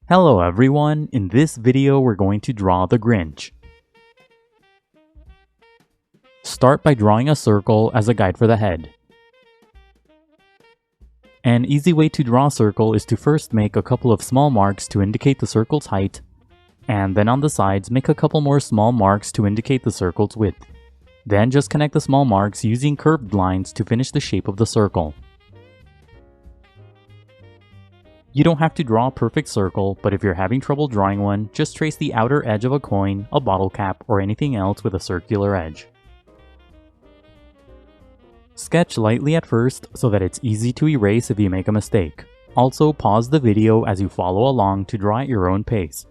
Hello everyone, in this video we're going to draw the Grinch. Start by drawing a circle as a guide for the head. An easy way to draw a circle is to first make a couple of small marks to indicate the circle's height, and then on the sides make a couple more small marks to indicate the circle's width. Then just connect the small marks using curved lines to finish the shape of the circle. You don't have to draw a perfect circle, but if you're having trouble drawing one, just trace the outer edge of a coin, a bottle cap, or anything else with a circular edge. Sketch lightly at first so that it's easy to erase if you make a mistake. Also, pause the video as you follow along to draw at your own pace.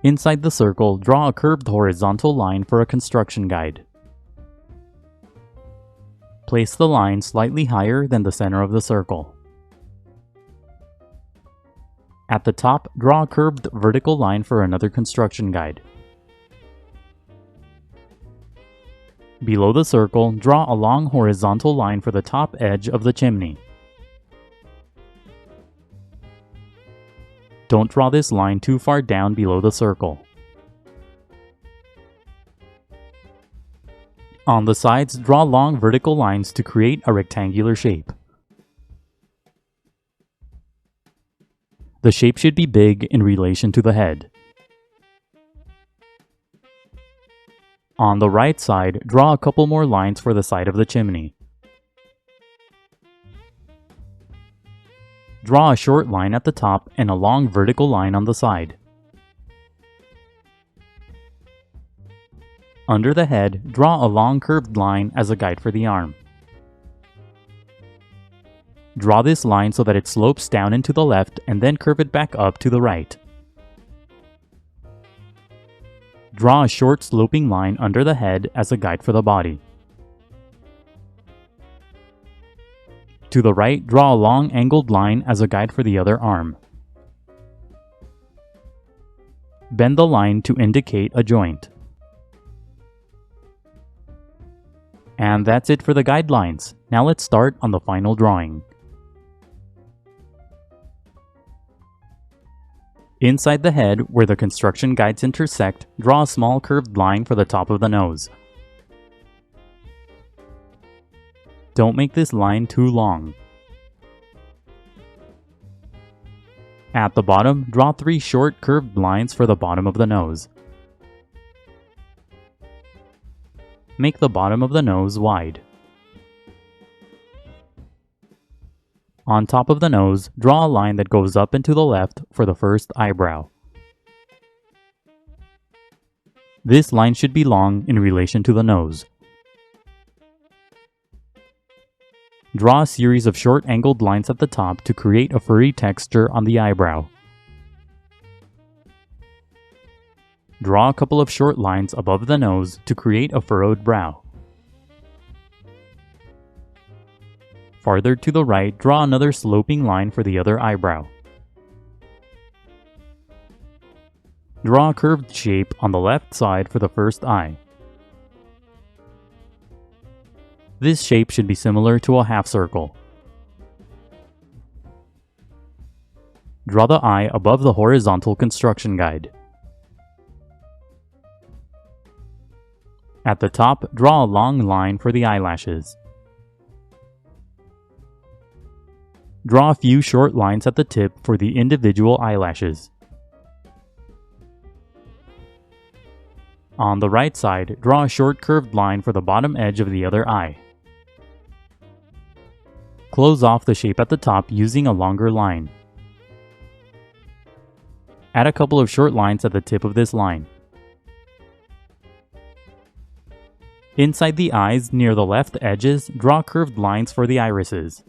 Inside the circle, draw a curved horizontal line for a construction guide. Place the line slightly higher than the center of the circle. At the top, draw a curved vertical line for another construction guide. Below the circle, draw a long horizontal line for the top edge of the chimney. Don't draw this line too far down below the circle. On the sides, draw long vertical lines to create a rectangular shape. The shape should be big in relation to the head. On the right side, draw a couple more lines for the side of the chimney. Draw a short line at the top and a long vertical line on the side. Under the head, draw a long curved line as a guide for the arm. Draw this line so that it slopes down and to the left and then curve it back up to the right. Draw a short sloping line under the head as a guide for the body. To the right, draw a long angled line as a guide for the other arm. Bend the line to indicate a joint. And that's it for the guidelines. Now let's start on the final drawing. Inside the head, where the construction guides intersect, draw a small curved line for the top of the nose. Don't make this line too long. At the bottom, draw 3 short curved lines for the bottom of the nose. Make the bottom of the nose wide. On top of the nose, draw a line that goes up and to the left for the first eyebrow. This line should be long in relation to the nose. Draw a series of short angled lines at the top to create a furry texture on the eyebrow. Draw a couple of short lines above the nose to create a furrowed brow. Farther to the right, draw another sloping line for the other eyebrow. Draw a curved shape on the left side for the first eye. This shape should be similar to a half circle. Draw the eye above the horizontal construction guide. At the top, draw a long line for the eyelashes. Draw a few short lines at the tip for the individual eyelashes. On the right side, draw a short curved line for the bottom edge of the other eye. Close off the shape at the top using a longer line. Add a couple of short lines at the tip of this line. Inside the eyes, near the left edges, draw curved lines for the irises.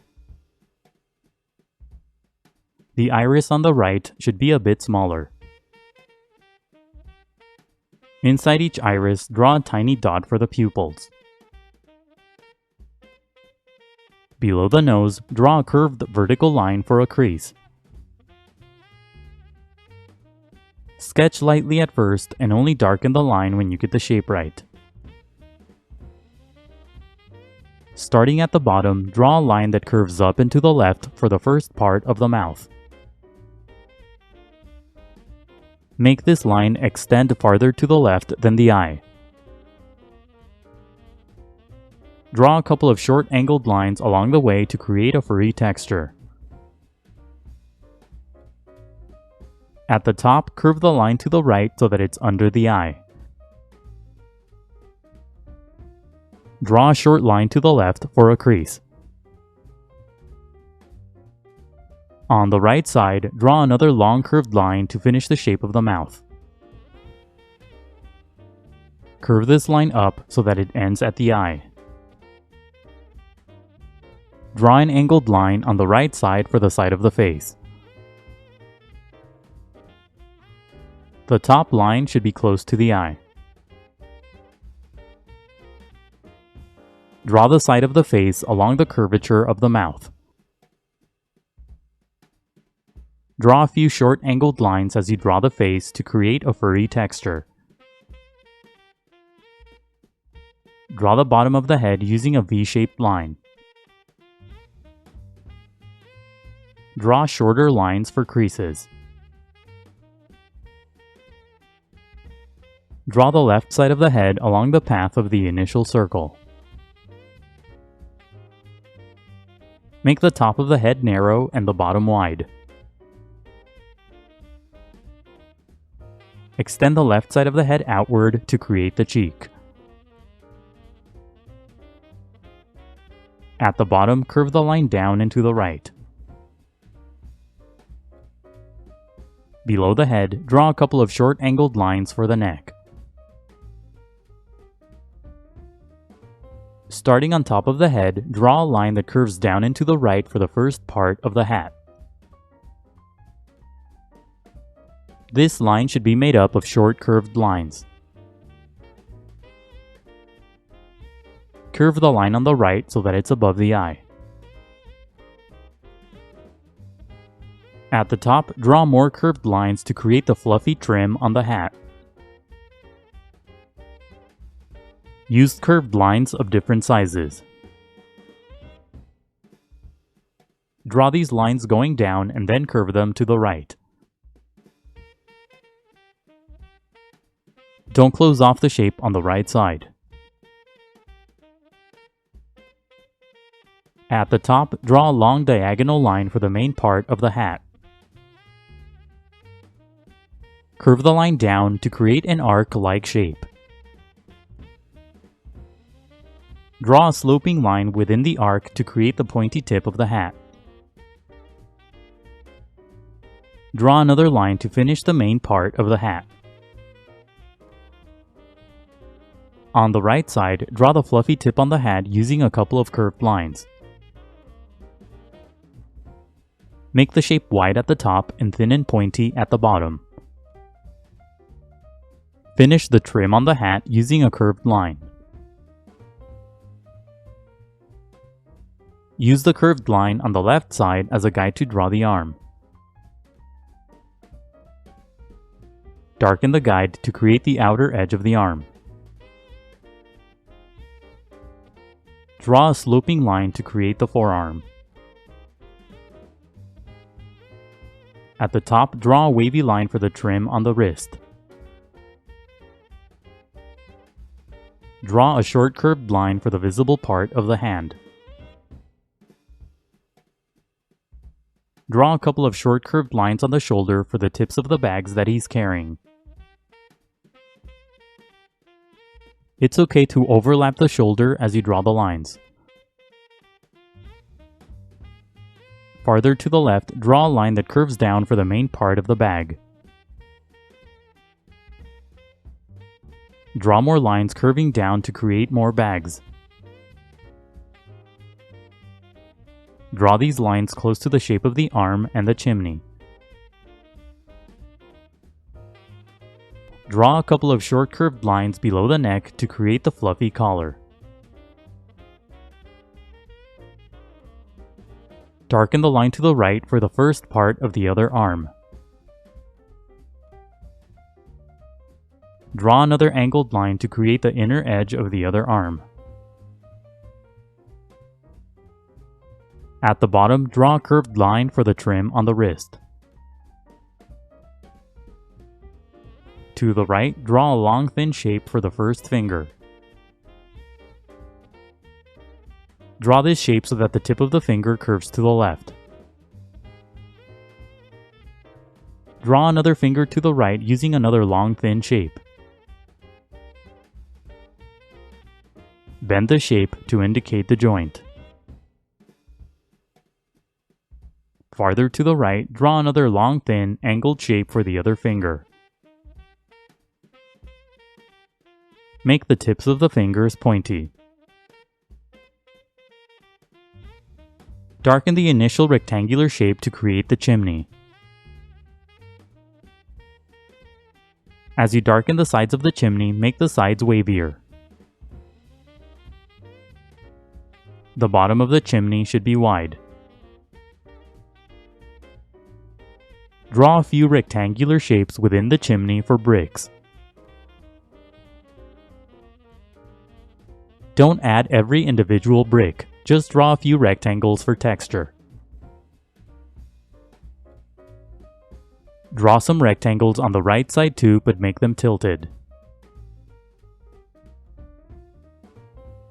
The iris on the right should be a bit smaller. Inside each iris, draw a tiny dot for the pupils. Below the nose, draw a curved vertical line for a crease. Sketch lightly at first and only darken the line when you get the shape right. Starting at the bottom, draw a line that curves up and to the left for the first part of the mouth. Make this line extend farther to the left than the eye. Draw a couple of short angled lines along the way to create a furry texture. At the top, curve the line to the right so that it's under the eye. Draw a short line to the left for a crease. On the right side, draw another long curved line to finish the shape of the mouth. Curve this line up so that it ends at the eye. Draw an angled line on the right side for the side of the face. The top line should be close to the eye. Draw the side of the face along the curvature of the mouth. Draw a few short angled lines as you draw the face to create a furry texture. Draw the bottom of the head using a V-shaped line. Draw shorter lines for creases. Draw the left side of the head along the path of the initial circle. Make the top of the head narrow and the bottom wide. Extend the left side of the head outward to create the cheek. At the bottom, curve the line down and to the right. Below the head, draw a couple of short angled lines for the neck. Starting on top of the head, draw a line that curves down and to the right for the first part of the hat. This line should be made up of short curved lines. Curve the line on the right so that it's above the eye. At the top, draw more curved lines to create the fluffy trim on the hat. Use curved lines of different sizes. Draw these lines going down and then curve them to the right. Don't close off the shape on the right side. At the top, draw a long diagonal line for the main part of the hat. Curve the line down to create an arc-like shape. Draw a sloping line within the arc to create the pointy tip of the hat. Draw another line to finish the main part of the hat. On the right side, draw the fluffy tip on the hat using a couple of curved lines. Make the shape wide at the top and thin and pointy at the bottom. Finish the trim on the hat using a curved line. Use the curved line on the left side as a guide to draw the arm. Darken the guide to create the outer edge of the arm. Draw a sloping line to create the forearm. At the top, draw a wavy line for the trim on the wrist. Draw a short curved line for the visible part of the hand. Draw a couple of short curved lines on the shoulder for the tips of the bags that he's carrying. It's okay to overlap the shoulder as you draw the lines. Farther to the left, draw a line that curves down for the main part of the bag. Draw more lines curving down to create more bags. Draw these lines close to the shape of the arm and the chimney. Draw a couple of short curved lines below the neck to create the fluffy collar. Darken the line to the right for the first part of the other arm. Draw another angled line to create the inner edge of the other arm. At the bottom, draw a curved line for the trim on the wrist. To the right, draw a long thin shape for the first finger. Draw this shape so that the tip of the finger curves to the left. Draw another finger to the right using another long thin shape. Bend the shape to indicate the joint. Farther to the right, draw another long thin angled shape for the other finger. Make the tips of the fingers pointy. Darken the initial rectangular shape to create the chimney. As you darken the sides of the chimney, make the sides wavier. The bottom of the chimney should be wide. Draw a few rectangular shapes within the chimney for bricks. Don't add every individual brick, just draw a few rectangles for texture. Draw some rectangles on the right side too, but make them tilted.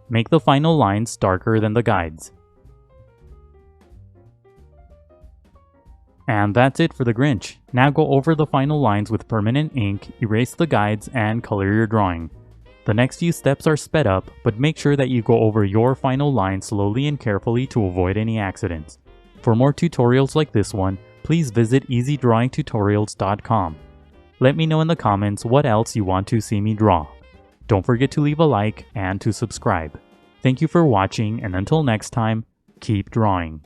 Make the final lines darker than the guides. And that's it for the Grinch. Now go over the final lines with permanent ink, erase the guides, and color your drawing. The next few steps are sped up, but make sure that you go over your final line slowly and carefully to avoid any accidents. For more tutorials like this one, please visit EasyDrawingTutorials.com. Let me know in the comments what else you want to see me draw. Don't forget to leave a like and to subscribe. Thank you for watching, and until next time, keep drawing.